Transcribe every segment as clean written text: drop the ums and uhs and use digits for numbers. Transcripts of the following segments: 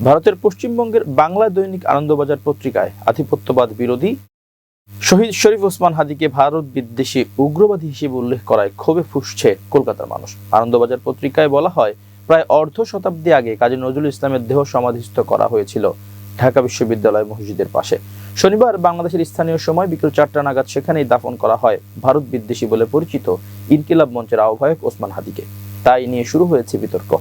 ভারতের পশ্চিমবঙ্গের বাংলা দৈনিক আনন্দবাজার পত্রিকায় আধিপত্যবাদ বিরোধী শহীদ শরীফ ওসমান হাদিকে ভারত বিদ্বেষী উগ্রবাদী হিসেবে উল্লেখ করায় ক্ষোভে ফুঁসছে কলকাতার মানুষ। আনন্দবাজার পত্রিকায় বলা হয়, প্রায় অর্ধ শতাব্দী আগে কাজী নজরুল ইসলামের দেহ সমাধিস্থ করা হয়েছিল ঢাকা বিশ্ববিদ্যালয় মসজিদের পাশে। শনিবার বাংলাদেশের স্থানীয় সময় বিকেল 4টা নাগাদ সেখানেই দাফন করা হয় ভারত বিদ্বেষী বলে পরিচিত ইনকিলাব মঞ্চের আহ্বায়ক ওসমান হাদিকে। তাই নিয়ে শুরু হয়েছে বিতর্ক।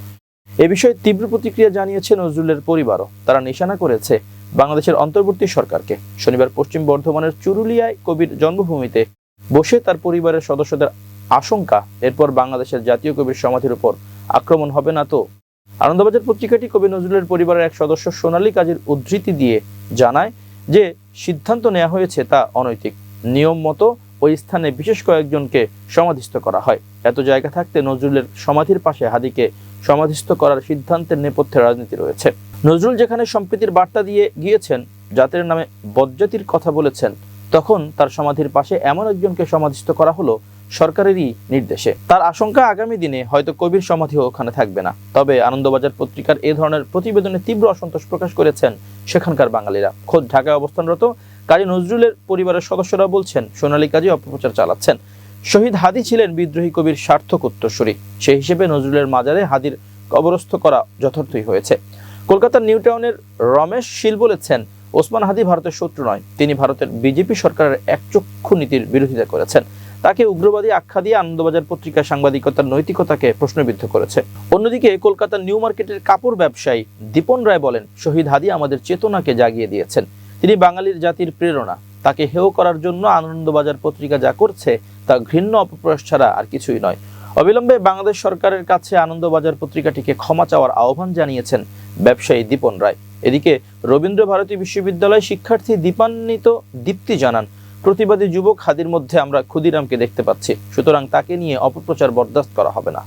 এ বিষয়ে তীব্র প্রতিক্রিয়া জানিয়েছে নজরুলের পরিবারও। তারা নিশানা করেছে বাংলাদেশের অন্তর্বর্তী সরকারকে। শনিবার পশ্চিম বর্ধমানের চুরুলিয়ায় কবির জন্মভূমিতে বসে তার পরিবারের সদস্যদের আশঙ্কা, এরপর বাংলাদেশের জাতীয় কবির সমাধির উপর আক্রমণ হবে না তো। আনন্দবাজার পত্রিকাটি কবি নজরুলের পরিবারের এক সদস্য সোনালী কাজীর উদ্ধৃতি দিয়ে জানায় যে সিদ্ধান্ত নেওয়া হয়েছে তা অনৈতিক। নিয়ম মতো ওই স্থানে বিশেষ কয়েকজনকে সমাধিস্থ করা হয়। এত জায়গা থাকতে নজরুলের সমাধির পাশে হাদিকে সমাধিস্থ করার সিদ্ধান্তের নেপথ্যে রাজনীতি রয়েছে। নজরুল যেখানে সম্প্রীতির বার্তা দিয়ে গিয়েছেন, জাতির নামে বজ্জাতির কথা বলেছেন, তখন তার সমাধির পাশে এমন একজনকে সমাধিস্থ করা হলো সরকারেরই নির্দেশে। তার আশঙ্কা আগামী দিনে হয়তো কবির সমাধিও ওখানে থাকবে না। তবে আনন্দবাজার পত্রিকার এ ধরনের প্রতিবেদনে তীব্র অসন্তোষ প্রকাশ করেছেন সেখানকার বাঙালিরা। খোদ ঢাকায় অবস্থানরত কাজী নজরুলের পরিবারের সদস্যরা বলছেন, সোনালী কাজী অপপ্রচার চালাচ্ছেন। শহীদ হাদি ছিলেন বিদ্রোহী কবির সার্থক উত্তরসূরি। সেই হিসেবে নজরুলের মাজারে হাদির কবরস্থ করা যথার্থই হয়েছে। কলকাতার নিউ টাউনের রমেশ শীল বলেছেন, ওসমান হাদি ভারতের শত্রু নয়, তিনি ভারতের বিজেপি সরকারের একচক্ষু নীতির বিরোধিতা করেছেন। তাকে উগ্রবাদী আখ্যা দিয়ে আনন্দবাজার পত্রিকা সাংবাদিকতার নৈতিকতাকে প্রশ্নবিদ্ধ করেছে। অন্যদিকে কলকাতার নিউ মার্কেটের কাপড় ব্যবসায়ী দীপন রায় বলেন, শহীদ হাদি আমাদের চেতনাকে জাগিয়ে দিয়েছেন, তিনি বাঙালির জাতির প্রেরণা। তাকে হেয় করার জন্য আনন্দবাজার পত্রিকা যা করছে তা ঘৃণ্য অপপ্রয়াস ছাড়া আর কিছুই নয়। অবিলম্বে বাংলাদেশ সরকারের কাছে আনন্দবাজার পত্রিকাটিকে ক্ষমা চাওয়ার আহ্বান জানিয়েছেন ব্যবসায়ী দীপন রায়। এদিকে রবীন্দ্র ভারতী বিশ্ববিদ্যালয় শিক্ষার্থী দীপান্বিত দীপ্তি জানান, প্রতিবাদী যুবক হাদির মধ্যে আমরা ক্ষুদিরামকে দেখতে পাচ্ছি, সুতরাং তাকে নিয়ে অপপ্রচার বরদাস্ত করা হবে না।